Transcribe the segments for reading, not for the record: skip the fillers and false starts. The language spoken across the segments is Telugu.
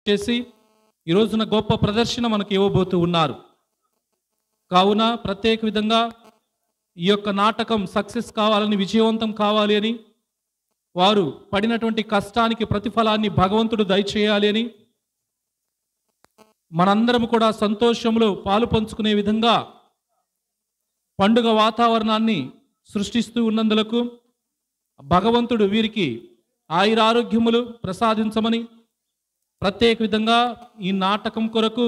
చేసి ఈ రోజున గొప్ప ప్రదర్శన మనకు ఇవ్వబోతూ ఉన్నారు. కావున ప్రత్యేక విధంగా ఈ యొక్క నాటకం సక్సెస్ కావాలని, విజయవంతం కావాలి అని, వారు పడినటువంటి కష్టానికి ప్రతిఫలాన్ని భగవంతుడు దయచేయాలి అని, మనందరం కూడా సంతోషంలో పాలు పంచుకునే విధంగా పండుగ వాతావరణాన్ని సృష్టిస్తూ ఉన్నందులకు భగవంతుడు వీరికి ఆయురారోగ్యములు ప్రసాదించమని, ప్రత్యేక విధంగా ఈ నాటకం కొరకు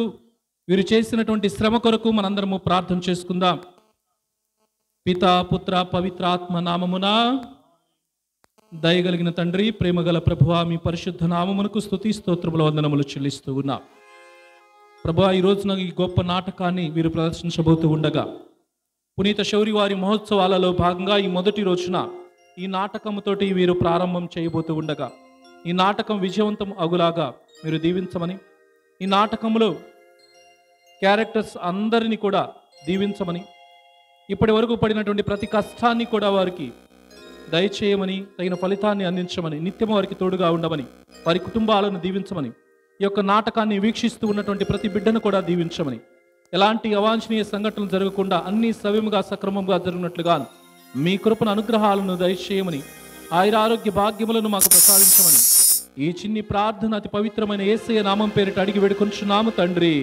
వీరు చేసినటువంటి శ్రమ కొరకు మనందరము ప్రార్థన చేసుకుందాం. పితా పుత్ర పవిత్రాత్మ నామమున. దయగలిగిన తండ్రి, ప్రేమగల ప్రభువా, మీ పరిశుద్ధ నామమునకు స్తుతి స్తోత్రముల వందనములు చెల్లిస్తూ ఉన్నా. ప్రభువా, ఈ రోజున ఈ గొప్ప నాటకాన్ని వీరు ప్రదర్శించబోతూ ఉండగా, పునీత శౌరి వారి మహోత్సవాలలో భాగంగా ఈ మొదటి రోజున ఈ నాటకంతోటి వీరు ప్రారంభం చేయబోతూ ఉండగా, ఈ నాటకం విజయవంతం అగులాగా మీరు దీవించమని, ఈ నాటకంలో క్యారెక్టర్స్ అందరినీ కూడా దీవించమని, ఇప్పటి వరకు పడినటువంటి ప్రతి కష్టాన్ని కూడా వారికి దయచేయమని, తగిన ఫలితాన్ని అందించమని, నిత్యము వారికి తోడుగా ఉండమని, వారి కుటుంబాలను దీవించమని, ఈ యొక్క నాటకాన్ని వీక్షిస్తూ ఉన్నటువంటి ప్రతి బిడ్డను కూడా దీవించమని, ఎలాంటి అవాంఛనీయ సంఘటనలు జరగకుండా అన్ని సవ్యముగా సక్రమంగా జరిగినట్లుగా మీ కృపను అనుగ్రహాలను దయచేయమని, ఆయురారోగ్య భాగ్యములను మాకు ప్రసాదించమని ఈ చిన్ని ప్రార్థన అతి పవిత్రమైన యేసయ్య నామం పేరిట అడిగి వేడుకొంచున్నాము తండ్రి.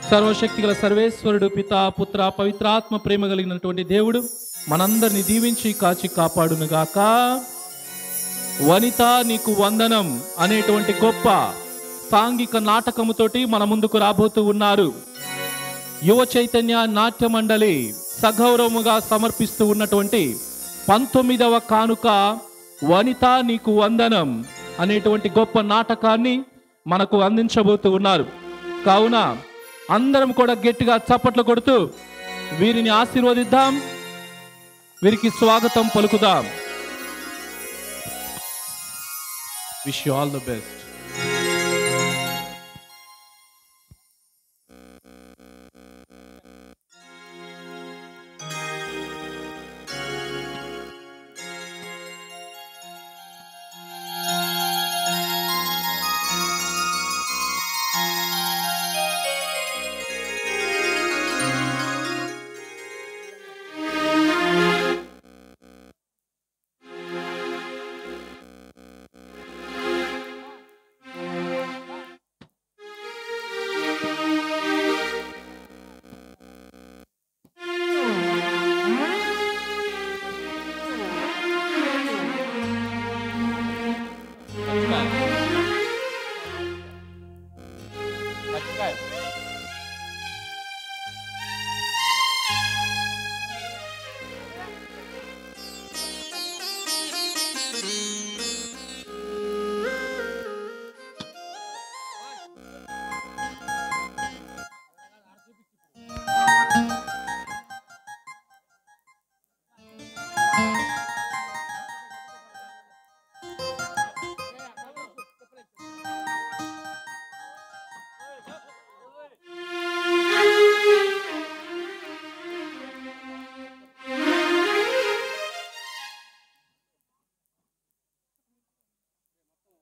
సర్వశక్తిగల సర్వేశ్వరుడు, పితా పుత్ర పవిత్రాత్మ ప్రేమ కలిగినటువంటి దేవుడు మనందరినీ దీవించి కాచి కాపాడునుగాక. వనిత నీకు వందనం అనేటువంటి గొప్ప సాంఘిక నాటకముతోటి మన ముందుకు రాబోతూ ఉన్నారు. యువ చైతన్య నాట్య మండలి సగౌరవముగా సమర్పిస్తూ ఉన్నటువంటి 19వ కానుక వనిత నీకు వందనం అనేటువంటి గొప్ప నాటకాన్ని మనకు అందించబోతూ ఉన్నారు. కావున అందరం కూడా గట్టిగా చప్పట్లు కొడుతూ వీరిని ఆశీర్వదిద్దాం, వీరికి స్వాగతం పలుకుదాం. Wish you all the best.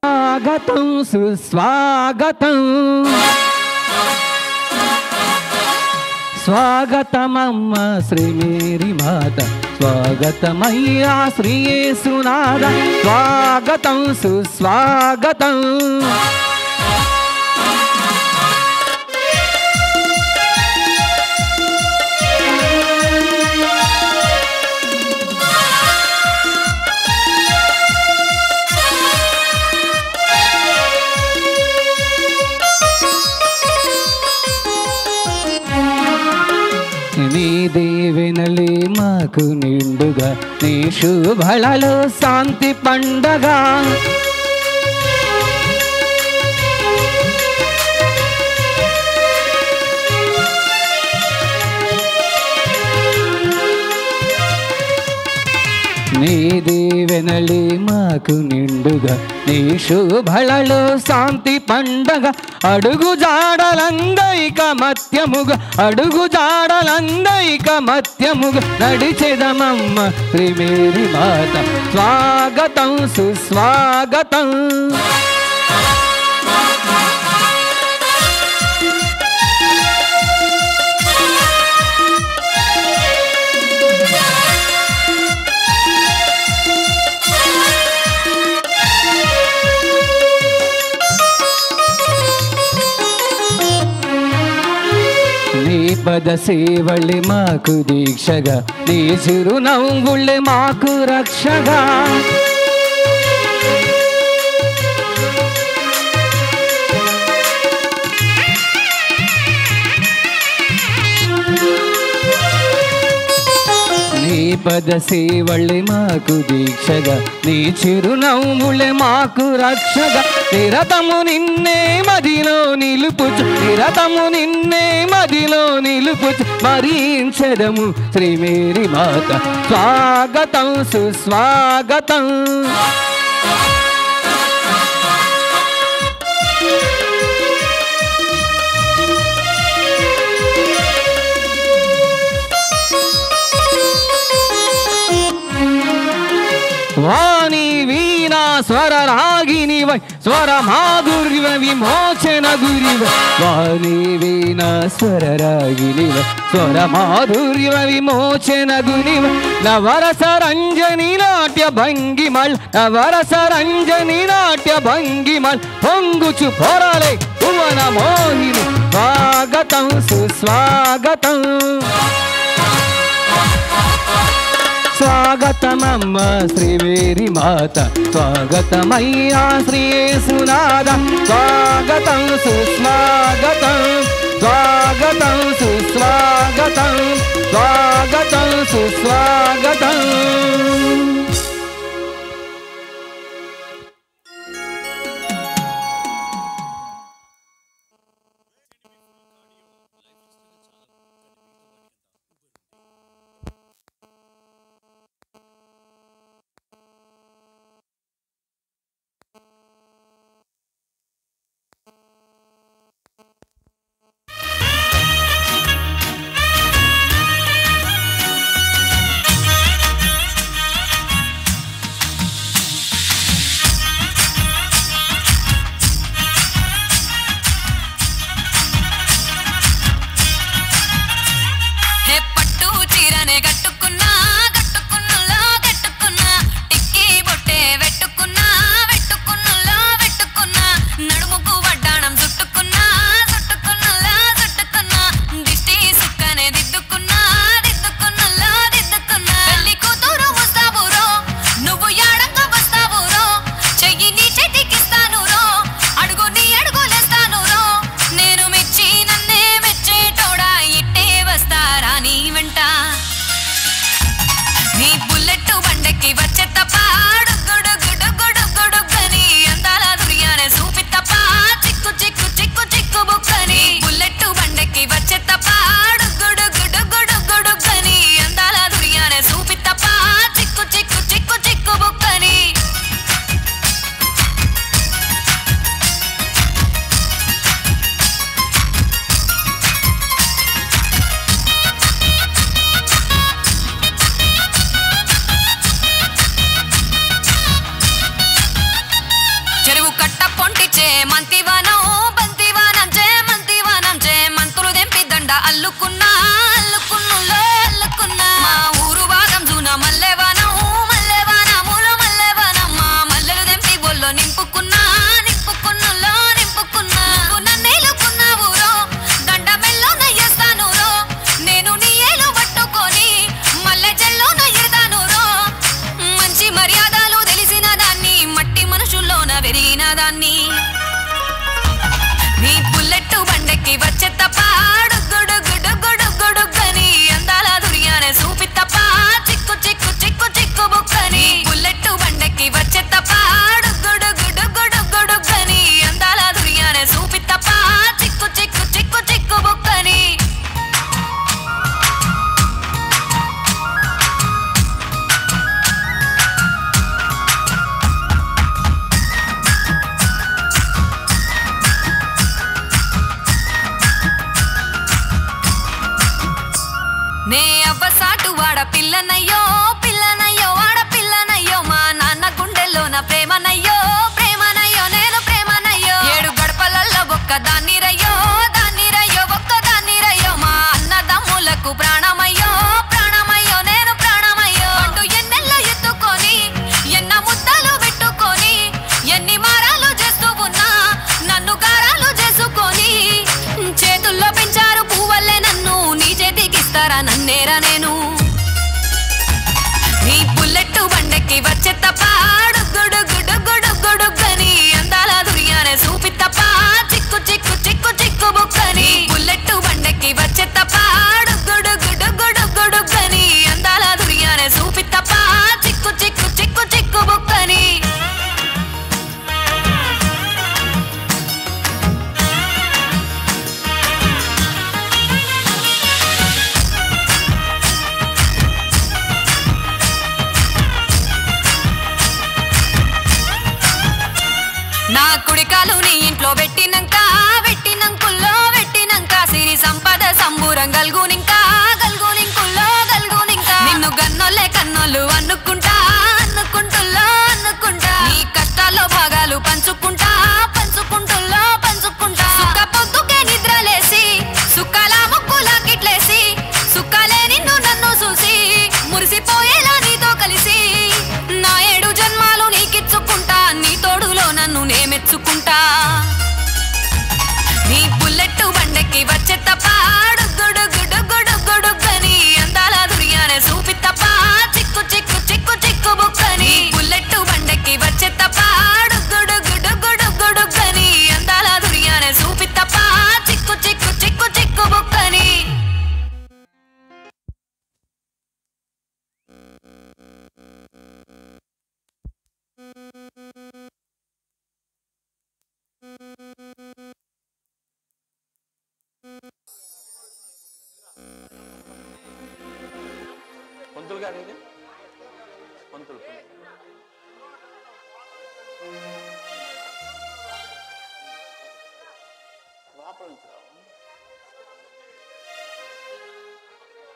స్వాగతం సుస్వాగతం, స్వాగతమమ్మ శ్రీ మేరీ మాత, స్వాగతమయ్యా శ్రీ యేసునాథ, స్వాగతం సుస్వాగతం. నీ దీవెనలే మాకు నిండుగా, నీ శుభలలో శాంతి పండగ. నీ దీవెనలే మాకు నిండుగా, నీ శుభలలో శాంతి పండగ. అడుగు జాడలందైక మత్యముగా, అడుగు జాడలందైక మత్యముగా నడిచెదమమ్మ శ్రీ మేరీ మాత, స్వాగతం సుస్వాగతం. పద సేవళ్ళే మాకు దీక్షగా, నీ చిరునవ్వుళ్ళే మాకు రక్షగా. నీ పద సేవళ్ళే మాకు దీక్షగా, నీ చిరునవ్వులే మాకు రక్షగా. నిరతము నిన్నే మదిలో నిలుపుచు, నిరతము నిన్నే మదిలో నిలుపుచు మరించెదము శ్రీ మేరీ మాత. స్వాగతం సుస్వాగతం. వాణి వీణా స్వర రాగినివై, స్వర మాధుర్య విమోచన గురివై. వాణి వీణా స్వర రాగినివై, స్వర మాధుర్య విమోచన గురివై. నవరస రంజని నాట్య భంగిమల్, నవరస రంజని నాట్య భంగిమల్ పొంగుచు పొరలే భువన మోహిని. స్వాగతం సుస్వాగతం. స్వాగతమమ్మ శ్రీ మేరీ మాత, స్వాగతమయ్యా శ్రీ యేసునాథ. స్వాగతం సుస్వాగతం, స్వాగతం సుస్వాగతం, స్వాగతం సుస్వాగతం. పిల్లనయ్యో పిల్లనయ్యో వాడ పిల్లనయ్యో మా నాన్న గుండెల్లోన ప్రేమనయ్యో ప్రేమనయ్యో నేను ప్రేమనయ్యో ఏడు గడపలల్లో ఒక్కదాన్ని రయ్యో దాన్ని రయ్యో ఒక్కదాన్ని రయ్యో మా అన్నదమ్ములకు ప్రాణమయ్యో ప్రాణమయ్యో నేను ప్రాణమయ్యో అంటూ ఎన్నెల్లో ఎత్తుకొని ఎన్న ముద్దలు పెట్టుకొని ఎన్ని మారాలు చేస్తూ ఉన్నా నన్ను గారాలు చేసుకొని చేతుల్లో పెంచారు పువ్వల్లే నన్ను గారు ఇది పంతులు లోపల నుంచి రావు.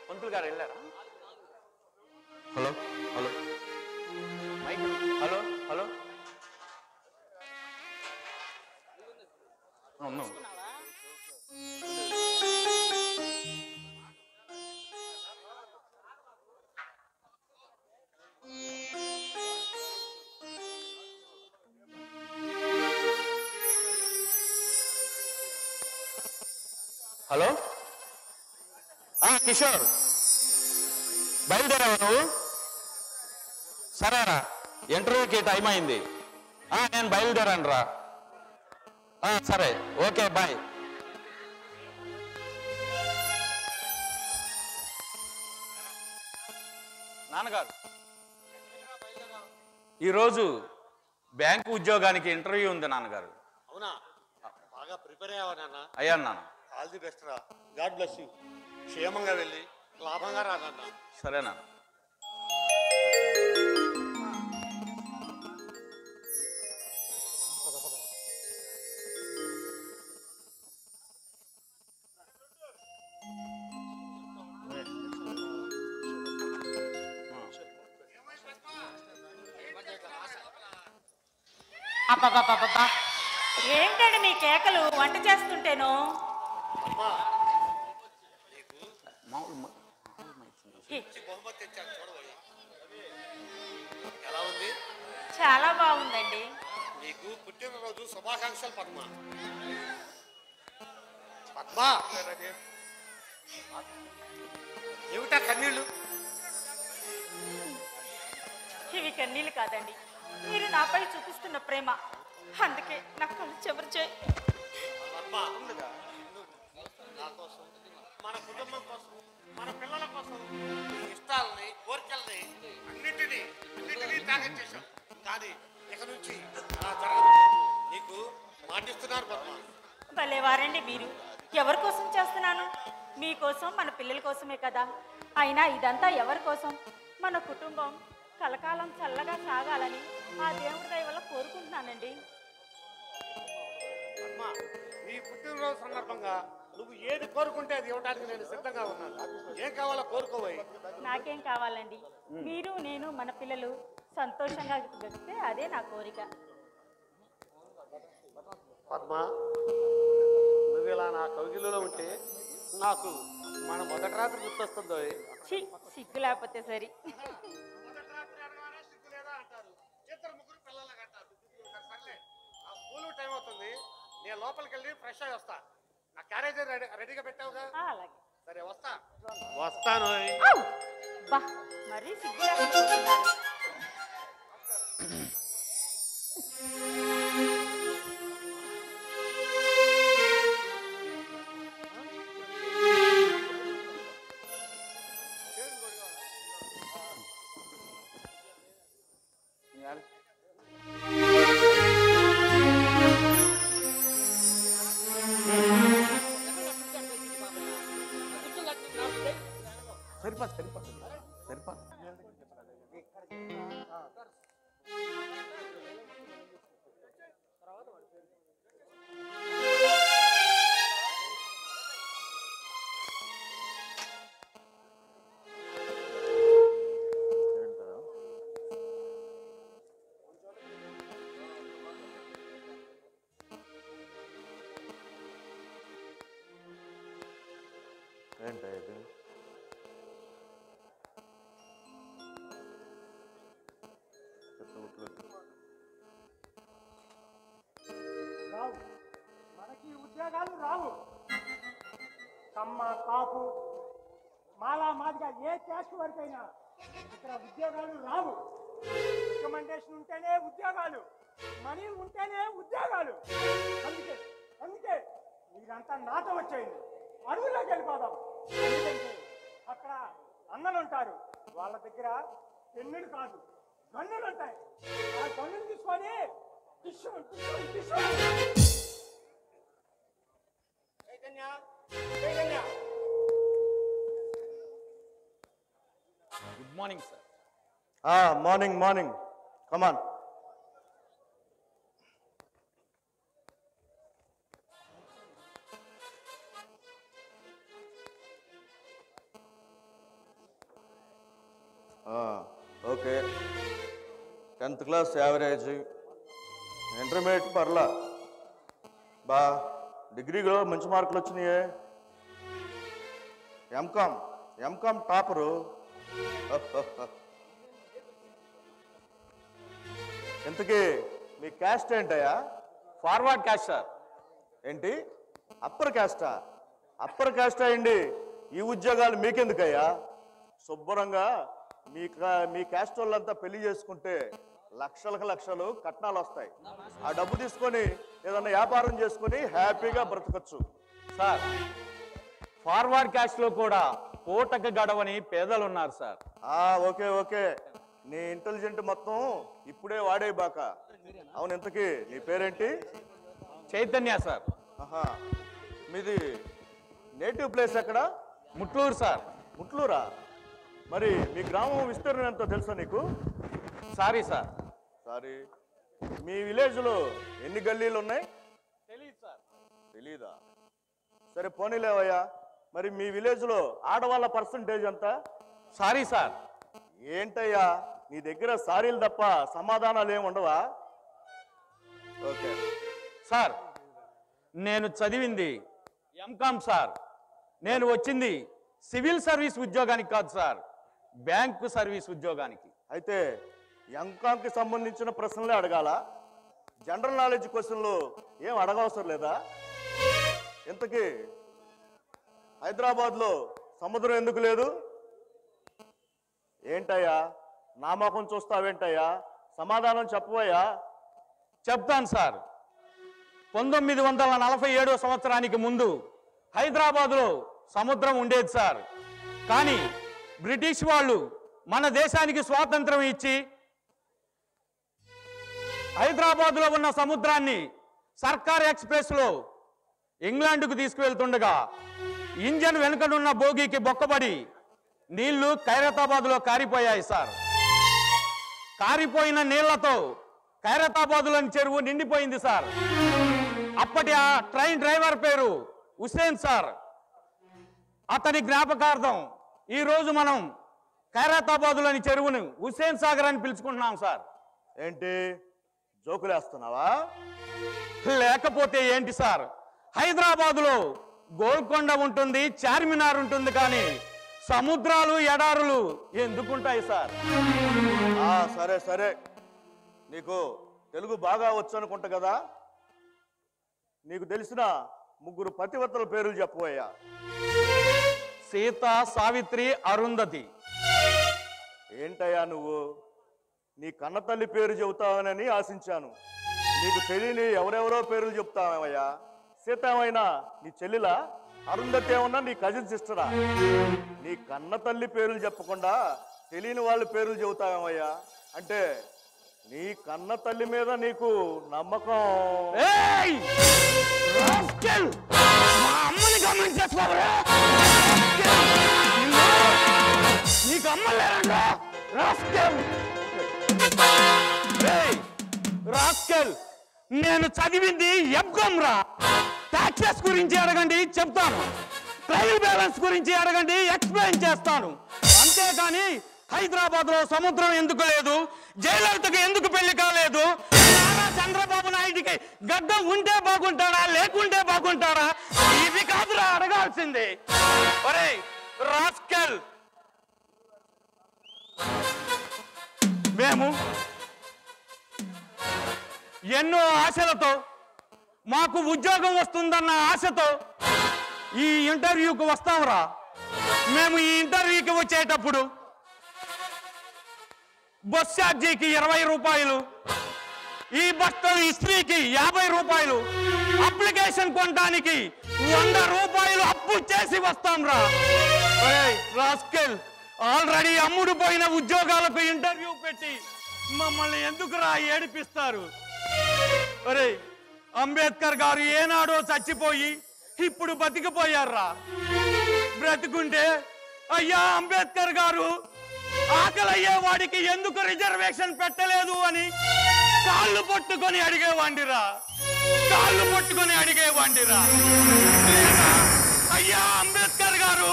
పంతులు గారు వెళ్ళారా? Hello hello mike hello hello ఉన్నాం. హలో కిషోర్ బయలుదేరావా నువ్వు? సరేరా, ఇంటర్వ్యూకి టైం అయింది. నేను బయలుదేరాను రా. సరే, ఓకే, బాయ్. నాన్నగారు, ఈరోజు బ్యాంకు ఉద్యోగానికి ఇంటర్వ్యూ ఉంది నాన్నగారు. అవునా? బాగా ప్రిపేర్ అయ్యావా నాన్న? అయ్యాను నాన్న. ఆల్ ది బెస్ట్ రా. God bless you. క్షేమంగా వెళ్ళి లాభంగా రా నాన్న. సరే నాన్న. అబ్బబ్బబ్బబ్బా, ఏంటండి మీ కేకలు? వంట చేస్తుంటేనో. ఎలా ఉంది? చాలా బాగుందండి. నీకు పుట్టినరోజు శుభాకాంక్షలు పద్మ. పద్మ, ఏమిటా కన్నీళ్ళు? ఇవి కన్నీళ్ళు కాదండి, మీరు నాపై చూపిస్తున్న ప్రేమ. అందుకే నా కళ్ళు చెమర్చాయి. పద్మ, నా కోసం, మన కుటుంబం కోసం, మన పిల్లల కోసం ఇష్టాలని, కోరికల్ని అన్నిటినీ త్యాగం చేశాం. కానీ ఇక నుంచి అలా జరగదు. నీకు మాటిస్తున్నారు పద్మ. భలేవారండి మీరు. ఎవరి కోసం చేస్తున్నాను? మీకోసం, మన పిల్లల కోసమే కదా. అయినా ఇదంతా ఎవరి కోసం? మన కుటుంబం కలకాలం చల్లగా సాగాలని ఆ దేవుడి దయ వల్ల కోరుకుంటున్నానండి. పద్మ, నీ పుట్టినరోజు సందర్భంగా నువ్వు ఏది కోరుకుంటే అది ఇవ్వడానికి నేను సిద్ధంగా ఉన్నాను. ఏం కావాలో కోరుకోవాలి. నాకేం కావాలండి? మీరు, నేను, మన పిల్లలు సంతోషంగా గడిపితే అదే నా కోరిక. పద్మ, నువ్వు ఇలా నా కవిగిలో ఉంటే నాకు మన మొదటి రాత్రి గుర్తొస్తుందో. సిగ్గు లేకపోతే సరి. స్కూల్ టైం అవుతుంది, నేను లోపలికి వెళ్ళి ఫ్రెష్ అయ్యి వస్తా. నా క్యారేజ్ రెడీగా పెట్టావుగా? అలాగే. సరే, వస్తాను. బా, మరీ సిగ్గు లేకపోతున్నారు. సరిపా ఏంటా ఇది? రావు, మనకి ఉద్యోగాలు రావు. కమ్మ, కాపు, మాలా మాదిగా ఏ క్యాస్ట్ వరకైనా ఇక్కడ ఉద్యోగాలు రావు. రికమెండేషన్ ఉంటేనే ఉద్యోగాలు, మనీ ఉంటేనే ఉద్యోగాలు. అందుకే అందుకే మీరంతా నాతో వచ్చేయండి, అడవుల్లోకి వెళ్ళిపోదాం. ఎందుకంటే అక్కడ అన్నలు ఉంటారు, వాళ్ళ దగ్గర పెన్నులు కాదు గన్నులు ఉంటాయి. ఆ గన్నులు తీసుకొని Chaitanya, Chaitanya. Good morning sir. Morning come on. Okay, 10th class average, intermediate పర్లా బా, డిగ్రీలో మంచి మార్కులు వచ్చినాయే, ఎంకామ్ టాపరు. ఇంతకీ మీ క్యాస్ట్ ఏంటయ్యా? Forward caste sir. ఏంటి అప్పర్ క్యాస్టా? అప్పర్ క్యాస్ట్ అయ్యండి ఈ ఉద్యోగాలు మీకెందుకయ్యా? శుభ్రంగా మీ క్యాస్ట్ వాళ్ళంతా పెళ్లి చేసుకుంటే లక్షలు కట్నాలు వస్తాయి. ఆ డబ్బు తీసుకొని ఏదన్నా వ్యాపారం చేసుకొని హ్యాపీగా బ్రతకచ్చు. సార్, ఫార్వర్డ్ క్యాస్ట్ లో కూడా పూటకు గడవని పేదలు ఉన్నారు సార్. ఓకే, నీ ఇంటెలిజెంట్ మొత్తం ఇప్పుడే వాడే బాక. అవును, ఇంతకీ నీ పేరేంటి? చైతన్య సార్. మీది నేటివ్ ప్లేస్ ఎక్కడ? ముట్లూరు సార్. ముట్లూరా? మరి మీ గ్రామం విస్తీర్ణం ఎంతో తెలుసా నీకు? Sorry sir. సారీ. మీ విలేజ్లో ఎన్ని గల్లీలు ఉన్నాయి? తెలీదు సార్. తెలీదా? సరే పోనీలేవయ్యా, మరి మీ విలేజ్లో ఆడవాళ్ళ పర్సంటేజ్ ఎంత? Sorry sir. ఏంటయ్యా నీ దగ్గర సారీలు తప్ప సమాధానాలు ఏమి ఉండవా? ఓకే సార్, నేను చదివింది ఎంకామ్ సార్. నేను వచ్చింది సివిల్ సర్వీస్ ఉద్యోగానికి కాదు సార్, బ్యాంకు సర్వీస్ ఉద్యోగానికి. అయితే ఎంకామ్కి సంబంధించిన ప్రశ్నలే అడగాల? జనరల్ నాలెడ్జ్ క్వశ్చన్లు ఏం అడగవసరం లేదా? ఇంతకీ హైదరాబాద్లో సముద్రం ఎందుకు లేదు? ఏంటయ్యా నా మొఖం చూస్తావేంటయ్యా? సమాధానం చెప్పవయ్యా. చెప్తాను సార్. 1947 సంవత్సరానికి ముందు హైదరాబాద్లో సముద్రం ఉండేది సార్. కానీ బ్రిటిష్ వాళ్ళు మన దేశానికి స్వాతంత్రం ఇచ్చి హైదరాబాద్లో ఉన్న సముద్రాన్ని సర్కార్ ఎక్స్ప్రెస్లో ఇంగ్లాండ్కు తీసుకువెళ్తుండగా ఇంజన్ వెనుకనున్న బోగీకి బొక్కబడి నీళ్లు ఖైరతాబాద్లో కారిపోయాయి సార్. కారిపోయిన నీళ్లతో ఖైరతాబాద్లోని చెరువు నిండిపోయింది సార్. అప్పటి ఆ ట్రైన్ డ్రైవర్ పేరు హుస్సేన్ సార్. అతని జ్ఞాపకార్థం ఈరోజు మనం ఖైరతాబాద్లోని చెరువును హుస్సేన్ సాగర్ అని పిలుచుకుంటున్నాం సార్. ఏంటి జోకులేస్తున్నావా? లేకపోతే ఏంటి సార్, హైదరాబాదులో గోల్కొండ ఉంటుంది, చార్మినార్ ఉంటుంది, కానీ సముద్రాలు ఎడారులు ఎందుకుంటాయి సార్? సరే, నీకు తెలుగు బాగా వచ్చు అనుకుంటా కదా. నీకు తెలిసిన 3 పతివ్రతల పేర్లు చెప్పవయ్యా. సీత, సావిత్రి, అరుంధతి. ఏంటయ్యా నువ్వు నీ కన్నతల్లి పేరు చెబుతావనని ఆశించాను. నీకు తెలియని ఎవరెవరో పేర్లు చెప్తావయ్యా. సీత ఏమైనా నీ చెల్లిలా? అరుంధతి ఏమన్నా నీ కజిన్ సిస్టరా? నీ కన్న తల్లి పేర్లు చెప్పకుండా తెలియని వాళ్ళ పేర్లు చెబుతావేమయ్యా? అంటే నీ కన్న తల్లి మీద నీకు నమ్మకం? నీకు అమ్మలేరండి రాస్కెల్. నేను చదివింది ఎంకామ్ రా. ట్యాక్సెస్ గురించి అడగండి చెప్తాను, ట్రయల్ బ్యాలెన్స్ గురించి అడగండి ఎక్స్ప్లెయిన్ చేస్తాను. అంతేకాని హైదరాబాద్ లో సముద్రం ఎందుకు లేదు, జయలలితకు ఎందుకు పెళ్లి కాలేదు, చంద్రబాబు నాయుడికి గడ్డ ఉంటే బాగుంటాడా లేకుంటే బాగుంటాడా, ఇది కాదురా అడగాల్సింది. ఒరే రాస్కెల్, మేము ఎన్నో ఆశలతో, మాకు ఉద్యోగం వస్తుందన్న ఆశతో ఈ ఇంటర్వ్యూకి వస్తాంరా. మేము ఈ ఇంటర్వ్యూకి వచ్చేటప్పుడు బస్ ఛార్జీకి 20 రూపాయలు, ఈ బట్టలు ఇస్త్రీకి 50 రూపాయలు, అప్లికేషన్ కొనడానికి 100 రూపాయలు అప్పు చేసి వస్తాం రా. రాస్కెల్, ఆల్రెడీ అమ్ముడు పోయిన ఉద్యోగాలకు ఇంటర్వ్యూ పెట్టి మమ్మల్ని ఎందుకురా ఏడిపిస్తారు? అరే, అంబేద్కర్ గారు ఏనాడో చచ్చిపోయి ఇప్పుడు బతికిపోయారా. బ్రతికుంటే అయ్యా అంబేద్కర్ గారు ఆకలయ్యే వాడికి ఎందుకు రిజర్వేషన్ పెట్టలేదు అని కాళ్ళు పట్టుకొని అడిగేవాడిరా, కాళ్ళు పట్టుకొని అడిగేవాడిరా. అయ్యా అంబేద్కర్ గారు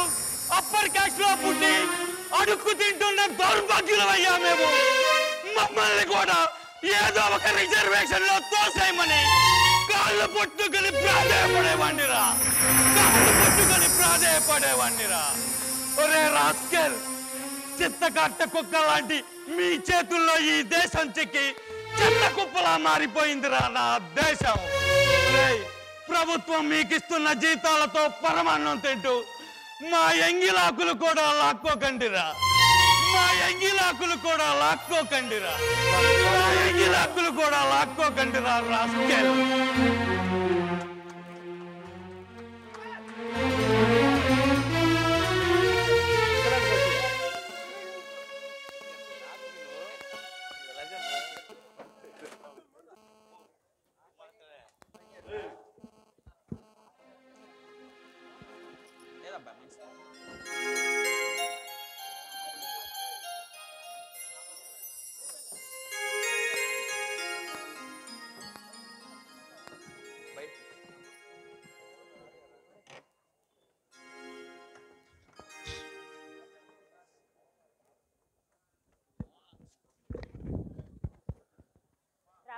అప్పర్ క్యాస్ట్ లో పుట్టి అడుక్కు తింటున్న దౌర్భాగ్యులమయ్యా మేము. మమ్మల్ని కూడా ఏదో ఒక రిజర్వేషన్ లో తోసేయమని కాళ్ళు పట్టుకొని ప్రాధేయపడేవాడిరా, కాళ్ళు పట్టుకొని ప్రాధేయపడేవాడిరా. ఒరే రాస్కెల్, చిత్తకట్ట కుక్క లాంటి మీ చేతుల్లో ఈ దేశం చిక్కి చెత్త కుప్పలా మారిపోయిందిరా నా దేశం. ప్రభుత్వం మీకిస్తున్న జీతాలతో పరమాన్నం తింటూ మా ఎంగిలాకులు కూడా లాక్కోకండిరా, మా ఎంగిలాకులు కూడా లాక్కోకండిరా, మా ఎంగిలాకులు కూడా లాక్కోకండిరా రాస్కెల్.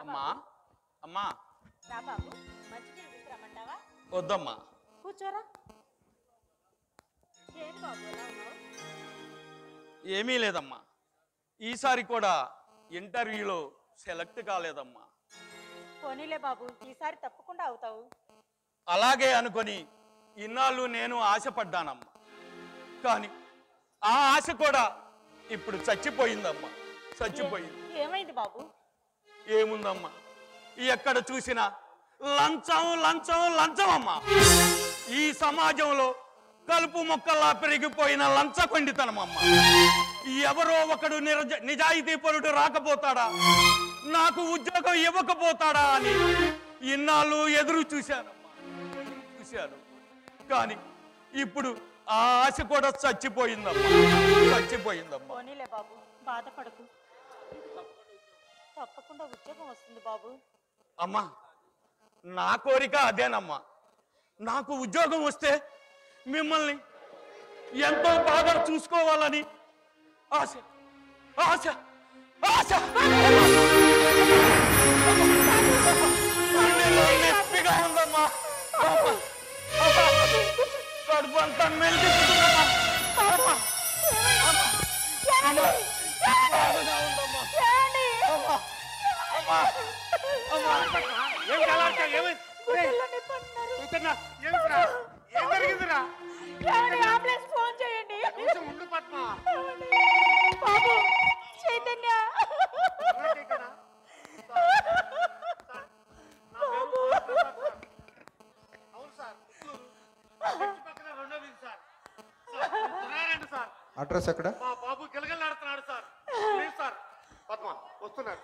అమ్మా అమ్మా రా బాబు, మంచినీళ్ళు తీసుకురమ్మంటావా? వద్దమ్మా. కూర్చోరా. ఏంటి బాబు ఎలా ఉన్నావు? ఏమీ లేదమ్మా, ఈసారి కూడా ఇంటర్వ్యూలో సెలెక్ట్ కాలేదమ్మా. పోనీలే బాబు, ఈసారి తప్పకుండా అవుతావు. అలాగే అనుకొని ఇన్నాళ్ళు నేను ఆశపడ్డానమ్మా, కానీ ఆ ఆశ కూడా ఇప్పుడు చచ్చిపోయిందమ్మా, చచ్చిపోయింది. ఏమైంది బాబు? ఏముందమ్మా, ఎక్కడ చూసినా లంచం లంచం లంచం అమ్మా. ఈ సమాజంలో కలుపు మొక్కల్లా పెరిగిపోయిన లంచకొండితనం అమ్మా. ఎవరో ఒకడు నిజాయితీ పరుడు రాకపోతాడా, నాకు ఉద్యోగం ఇవ్వకపోతాడా అని ఇన్నాళ్ళు ఎదురు చూశానమ్మా, చూశాను. కానీ ఇప్పుడు ఆ ఆశ కూడా చచ్చిపోయిందమ్మా, చచ్చిపోయిందమ్మా. పోనీలే బాబు, బాధపడకు, తప్పకుండా ఉద్యోగం వస్తుంది బాబు. అమ్మా, నా కోరిక అదేనమ్మా. నాకు ఉద్యోగం వస్తే మిమ్మల్ని ఎంతో బాగా చూసుకోవాలని ఆశ, ఆశ, ఆశ. నొప్పిగా ఉందమ్మా, కడుపు అంతా మెలిగిపోతుందమ్మా. ఫోన్ చేయండి పద్మ. బాబు చైతన్య. అవును సార్, పక్కన రెండో వీధి సార్. సార్ అడ్రస్ ఎక్కడ? మా బాబు గిలగలాడుతున్నాడు సార్. Please sir. పద్మ వస్తున్నాడు.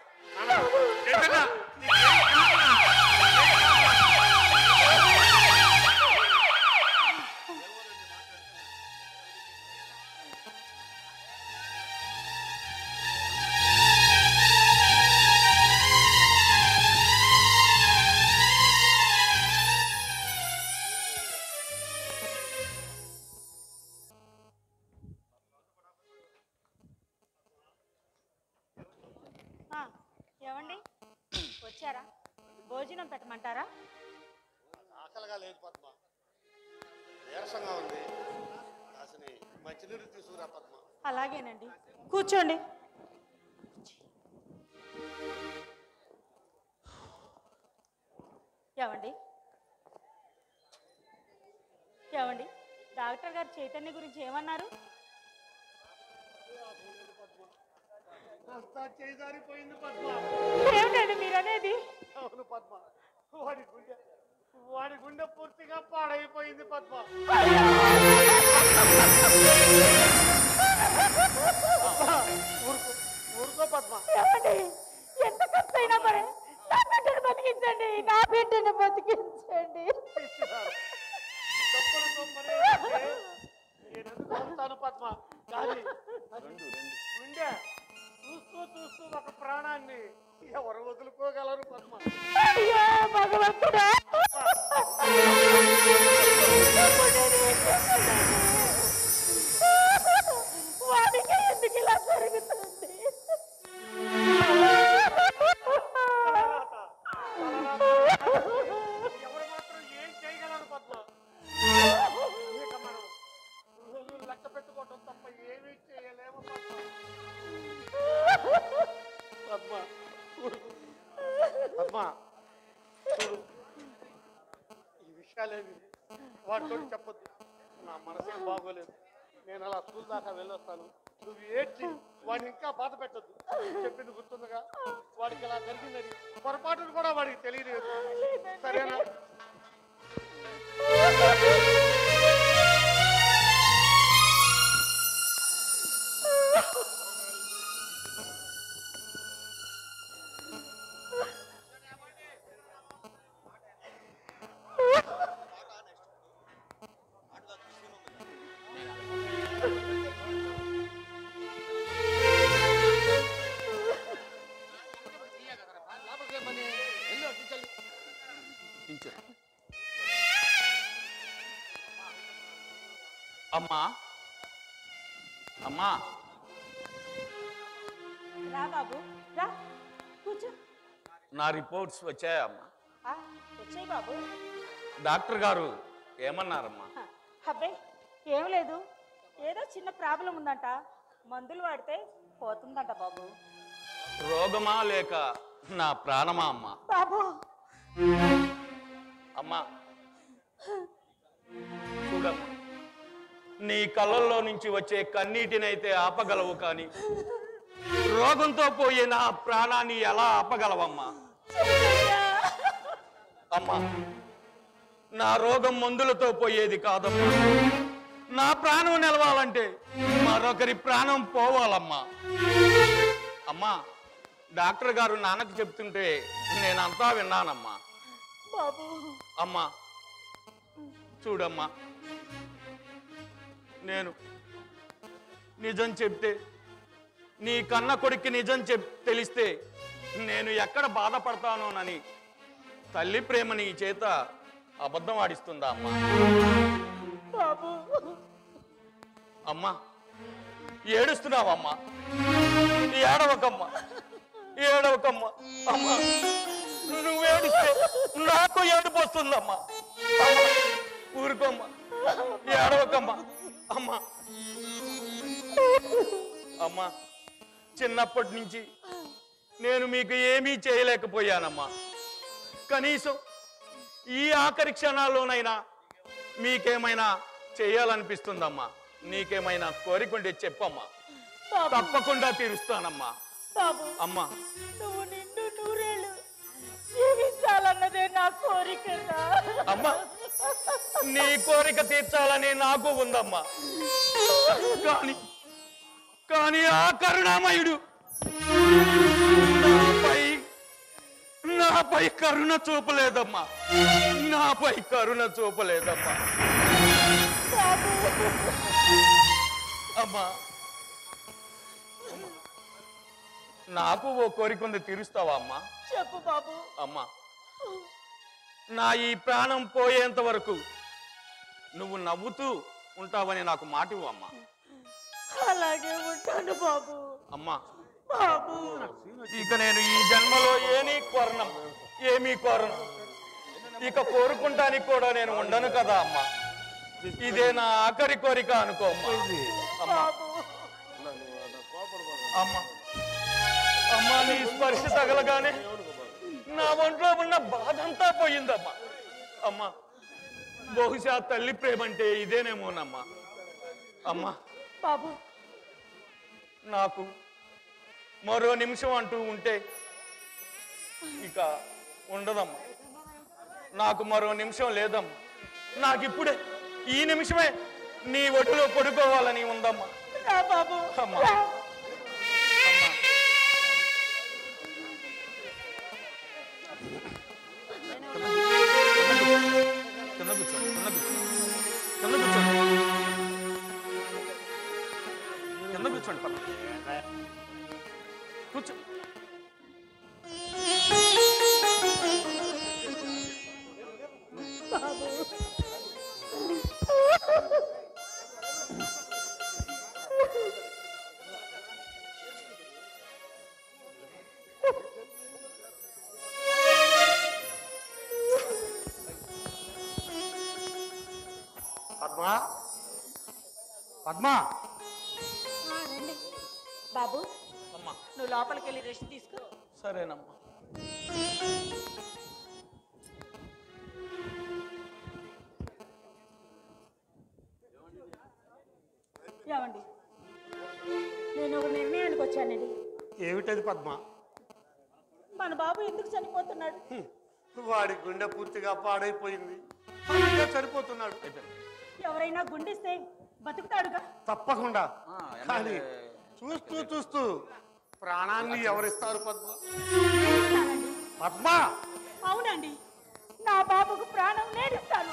ఏమండి వచ్చారా? భోజనం పెట్టమంటారా? ఆకలిగా లేదు పద్మ, నీరసంగా ఉంది. కాసిని మంచినీరు తీసుకురా పద్మ. అలాగేనండి, కూర్చోండి. ఏమండి ఏమండి డాక్టర్ గారు చైతన్య గురించి ఏమన్నారు? చేజారిపోయింది పద్మ. ఏమిటండి మీరు అనేది? అవును పద్మ, వాడి గుండె పూర్తిగా పాడైపోయింది పద్మ. ఊరుకో పద్మ. ఎంత ఖర్చు అయినా మరి నా బిడ్డను బతికించండి, నా బిడ్డను బతికించండి. నేను ఎందుకు పద్మ, కానీ విషయాలేవి వాడితో చెప్పొద్దు. నా మనసేం బాగోలేదు. నేను అలా స్కూల్ దాకా వెళ్ళొస్తాను. నువ్వు ఏడ్చి వాడిని ఇంకా బాధ పెట్టద్దు. చెప్పింది గుర్తుందిగా? వాడికి ఇలా జరిగిందని పొరపాటును కూడా వాడికి తెలియలేదు. సరేనా? అమ్మా అమ్మా రా బాబు రా కూర్చో. నా రిపోర్ట్స్ వచ్చాయమ్మా. వచ్చాయి బాబు. డాక్టర్ గారు ఏమన్నారమ్మా? అబ్బాయి ఏం లేదు, ఏదో చిన్న ప్రాబ్లం ఉందంట, మందులు వాడితే పోతుందంట బాబు. రోగమా లేక నా ప్రాణమా అమ్మా? బాబు అమ్మా చూడమ్మా, నీ కళ్ళల్లో నుంచి వచ్చే కన్నీటినైతే ఆపగలవు, కానీ రోగంతో పోయే నా ప్రాణాన్ని ఎలా ఆపగలవమ్మా? అమ్మా, నా రోగం మందులతో పోయేది కాదమ్మా. నా ప్రాణం నిలవాలంటే మరొకరి ప్రాణం పోవాలమ్మా. అమ్మా, డాక్టర్ గారు నాన్నకు చెప్తుంటే నేనంతా విన్నానమ్మా. బాబు అమ్మా చూడమ్మా, నేను నిజం చెప్తే, నీ కన్న కొడుక్కి నిజం తెలిస్తే నేను ఎక్కడ బాధపడతానోనని తల్లి ప్రేమ నీ చేత అబద్ధం ఆడిస్తుందా అమ్మా? బాబు అమ్మా ఏడుస్తున్నావమ్మా? ఏడవకమ్మా, ఏడవకమ్మా. అమ్మా నువ్వు ఏడిస్తే నాకు ఏడుపు వస్తుందమ్మా. ఊరుకోమ్మా, ఏడవకమ్మా. అమ్మా అమ్మా, చిన్నప్పటి నుంచి నేను మీకు ఏమీ చేయలేకపోయానమ్మా. కనీసం ఈ ఆఖరి క్షణాల్లోనైనా మీకేమైనా చేయాలనిపిస్తుందమ్మా. నీకేమైనా కోరికుంటే చెప్పమ్మా, తప్పకుండా తీరుస్తానమ్మా. బాబు అమ్మా నువ్వు నిండు నూరేళ్ళు జీవించాలన్నదే నా కోరిక. అమ్మా, నీ కోరిక తీర్చాలని నాకు ఉందమ్మా. కానీ ఆ కరుణామయుడు నాపై కరుణ చూపలేదమ్మా. నాపై కరుణ చూపలేదమ్మా. అమ్మా నాకు ఓ కోరిక ఉంది, తీరుస్తావా అమ్మా? చెప్పు బాబు. అమ్మా, నా ఈ ప్రాణం పోయేంత వరకు నువ్వు నవ్వుతూ ఉంటావని నాకు మాట ఇవ్వు అమ్మా. అలాగే ఉంటాను బాబు. అమ్మా బాబు ఇక నేను ఈ జన్మలో ఏమీ కోరను. ఇక కోరుకుంటానికి కూడా నేను ఉండను కదా అమ్మా. ఇదే నా ఆఖరి కోరిక అనుకో అమ్మా. అమ్మా అమ్మా అమ్మా, నీ స్పర్శ తగలగానే నా ఒంట్లో ఉన్న బాధంతా పోయిందమ్మా. అమ్మా బహుశా తల్లి ప్రేమంటే ఇదేనేమోనమ్మా. అమ్మా బాబు నాకు మరో నిమిషం అంటూ ఉంటే ఇక ఉండదమ్మా. నాకు మరో నిమిషం లేదమ్మా. నాకిప్పుడే ఈ నిమిషమే నీ ఒడిలో పడుకోవాలని ఉందమ్మా. బాబు అమ్మా అమ్మా కింద కూర్చోండి, కింద కూర్చోండి పక్క కూర్చో. పద్మా, పద్మా, రండి బాబు. అమ్మా నువ్వు లోపలికి వెళ్ళి రెస్ట్ తీసుకో. సరేనమ్మా. వచ్చానండి. ఏమిటది పద్మ? మన బాబు ఎందుకు చనిపోతున్నాడు? వాడి గుండె పూర్తిగా పాడైపోయింది, అందుకే చనిపోతున్నాడు. ఎవరైనా గుండెస్తే బతుకుతాడుగా. తప్పకుండా, కానీ చూస్తూ చూస్తూ ప్రాణాన్ని ఎవరిస్తారు పద్మ? పద్మ, అవునండి, నా బాబుకు ప్రాణం నేడిస్తాను.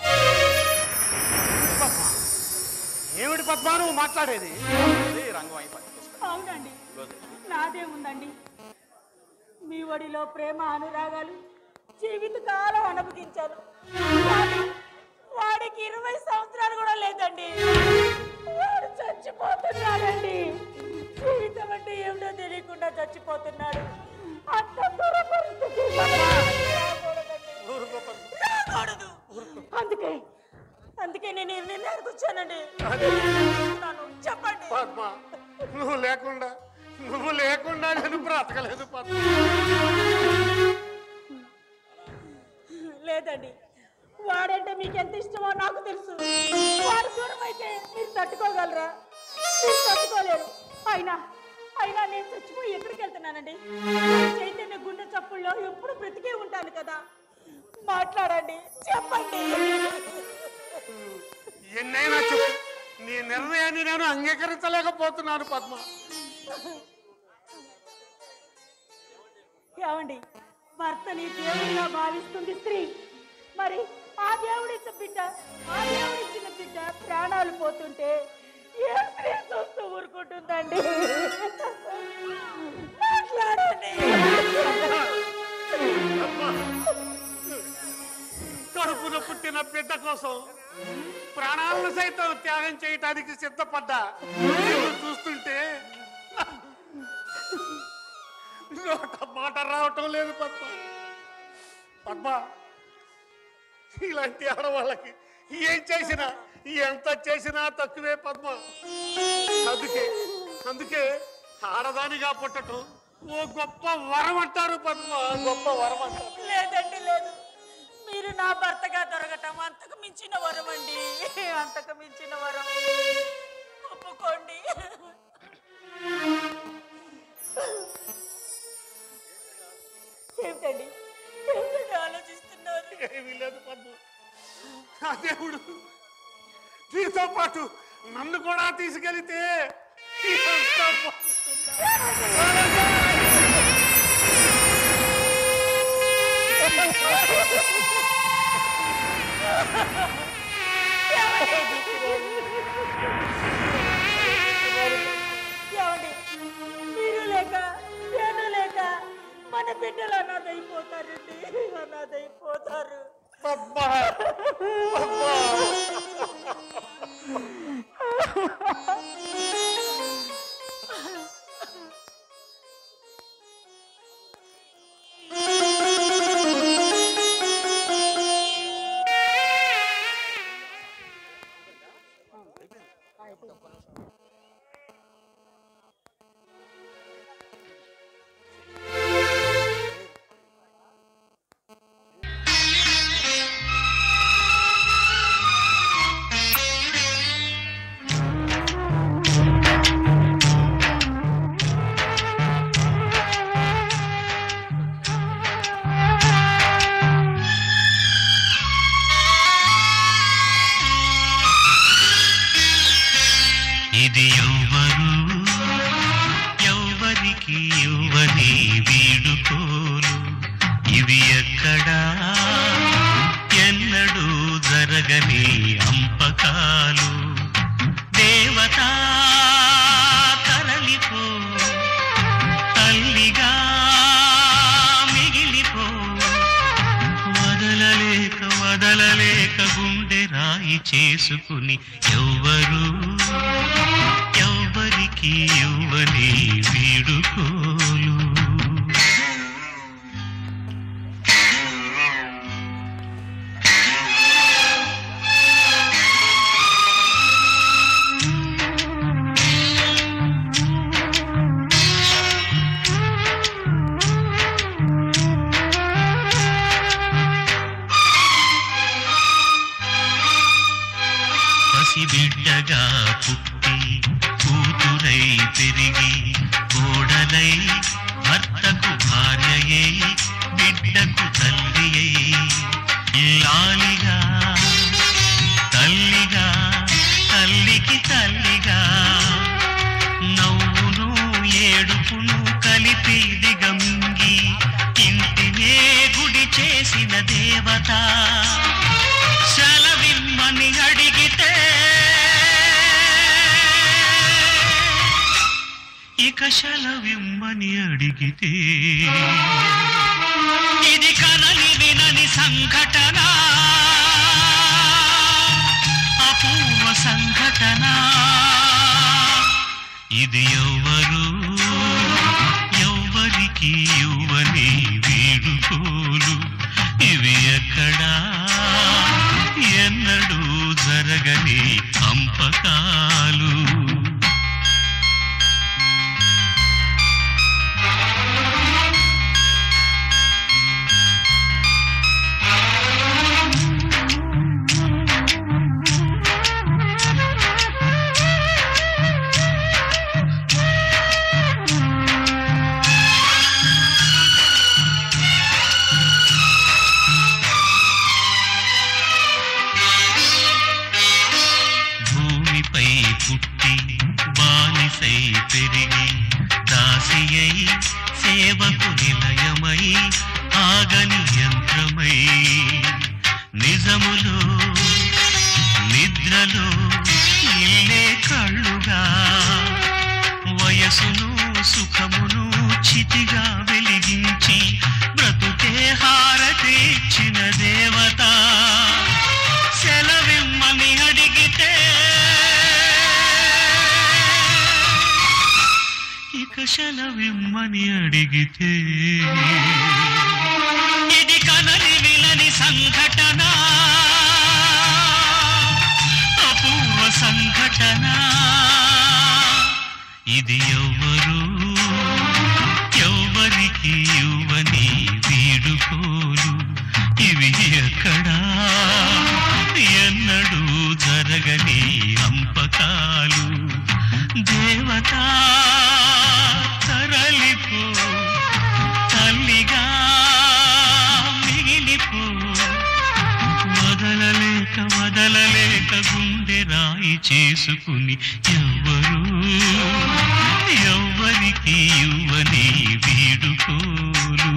ఏమిటి పద్మ నువ్వు మాట్లాడేది? అవునండి, నాదే ఉందండి. మీ ఒడిలో ప్రేమ అనురాగాలు జీవితకాలం అనుభవించాను. వాడికి 20 సంవత్సరాలు కూడా లేదండి, వాడు చచ్చిపోతున్నాడండి. జీవితం అంటే ఏమిటో తెలియకుండా చచ్చిపోతున్నాడు. అంత దూర పరిస్థితి రాకూడదు. అందుకే నేను నిర్ణయానికి వచ్చానండి. చెప్పండి పద్మ, నువ్వు లేకుండా నేను బ్రతకలేదు పద్మ. లేదండి, వాడంటే మీకు ఎంత ఇష్టమో నాకు తెలుసు. వాడు దూరం అయితే మీరు తట్టుకోగలరా? మీరు తట్టుకోలేరు. అయినా నేను చచ్చిపోయి ఎక్కడికి వెళ్తున్నానండి? చైతన్య గుండె చప్పుల్లో ఎప్పుడు బ్రతికే ఉంటాను కదా. మాట్లాడండి, చెప్పండి. ఎన్నైనా చెప్పు, నీ నిర్ణయాన్ని నేను అంగీకరించలేకపోతున్నాను పద్మ. ఏమండి, భర్తని దేవుడిగా భావిస్తుంది స్త్రీ. మరి ఆ దేవుడిచ్చిన బిడ్డ ప్రాణాలు పోతుంటే ఏ స్త్రీ చూస్తూ ఊరుకుంటుందండి? మాట్లాడండి. కడుపున పుట్టిన బిడ్డ కోసం ప్రాణాలను సైతం త్యాగం చేయటానికి సిద్ధపడ్డా చూస్తుంటే నోట మాట రావటం లేదు పద్మ. పద్మ, ఇలాంటి ఆడవాళ్ళకి ఏం చేసినా ఎంత చేసినా తక్కువే పద్మ. అందుకే ఆడదానిగా పుట్టటం ఓ గొప్ప వరం అంటారు పద్మ, గొప్ప వరం అంటారు. లేదండి, లేదు. మీరు నా భర్తగా దొరకటం అంతకు మించిన వరం అండి, అంతకు మించిన వరం. ఒప్పుకోండి. ఏమిటండి ఆలోచిస్తున్నారు? ఏమీ లేదు పద్మ, ఆ దేవుడు నీతో పాటు నన్ను కూడా తీసుకెళితే ఎంత మీరు లేక నేను లేక మన బిడ్డలు అనాథైపోతారండి, అనాథైపోతారు. ఇది ఎవ్వరికి ఇవ్వని వీడుకోలు, ఇది ఎక్కడా ఎన్నడూ జరగని అంపకాలు. దేవతా తరలిపో, తల్లిగా మిగిలిపో, వదలలేక గుండె రాయి చేసుకుని ఎవ్వరికి ఇవ్వని వీడుకోలు. పసిబిడ్డగా పుట్టి కూతురై పెరిగి కోడలై భర్తకు భార్యయై బిడ్డకు తల్లియై లాలిగా తల్లిగా తల్లికి తల్లిగా నవ్వును ఏడుపును కలిపి దిగమింగి ఇంటినే గుడి చేసిన దేవత సెలవిమ్మని అడిగితే ఇక సెలవిమ్మని అడిగితే ఇది కనని వినని సంఘటన అపూర్వ సంఘటన ఇది ఎవ్వరికి ఇవ్వని వీడుకోలు ఇవి ఎక్కడా ఎన్నడూ జరగని పంపకాలు పుట్టి బానిసై పెరిగి దాసియై సేవకు నిలయమై ఆగని యంత్రమై నిజములో నిద్రలో ఇల్లే కళ్ళుగా వయసును సుఖమును చితిగా వెలిగించి బ్రతుకే హారతి ఇచ్చిన దేవత సెలవిమ్మని అడిగితే ఇక సెలవిమ్మని అడిగితే ఇది కనని వినని సంఘటన అపూర్వ సంఘటన ఇది ఎవ్వరికి ఇవ్వని వీడుకోలు ఇవి ఎక్కడా ఎన్నడూ జరగని అంపకాలు దేవత తరలిపో తల్లిగా మిగిలిపో వదలలేక గుండె రాయి చేసుకుని ఎవ్వరికి ఇవ్వని వీడుకోలు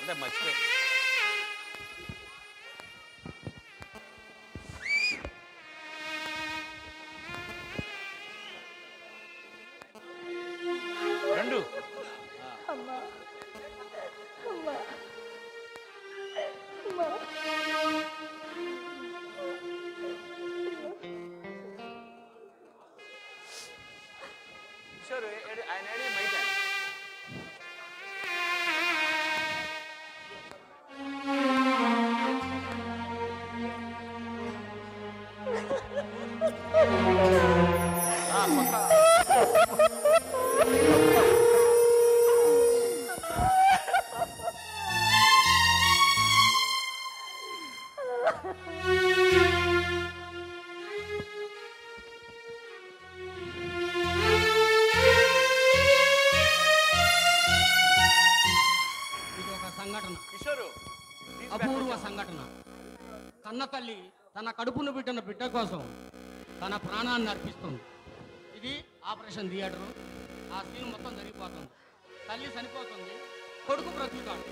అంటే మర్చిపోయి రెండు ఆయన మైక్ అపూర్వ సంఘటన. కన్న తల్లి తన కడుపును బిడ్డన బిడ్డ కోసం తన ప్రాణాన్ని అర్పిస్తుంది. ఇది ఆపరేషన్ థియేటరు. ఆ సీన్ మొత్తం జరిగిపోతుంది. తల్లి చనిపోతుంది, కొడుకు బ్రతుకుతాడు.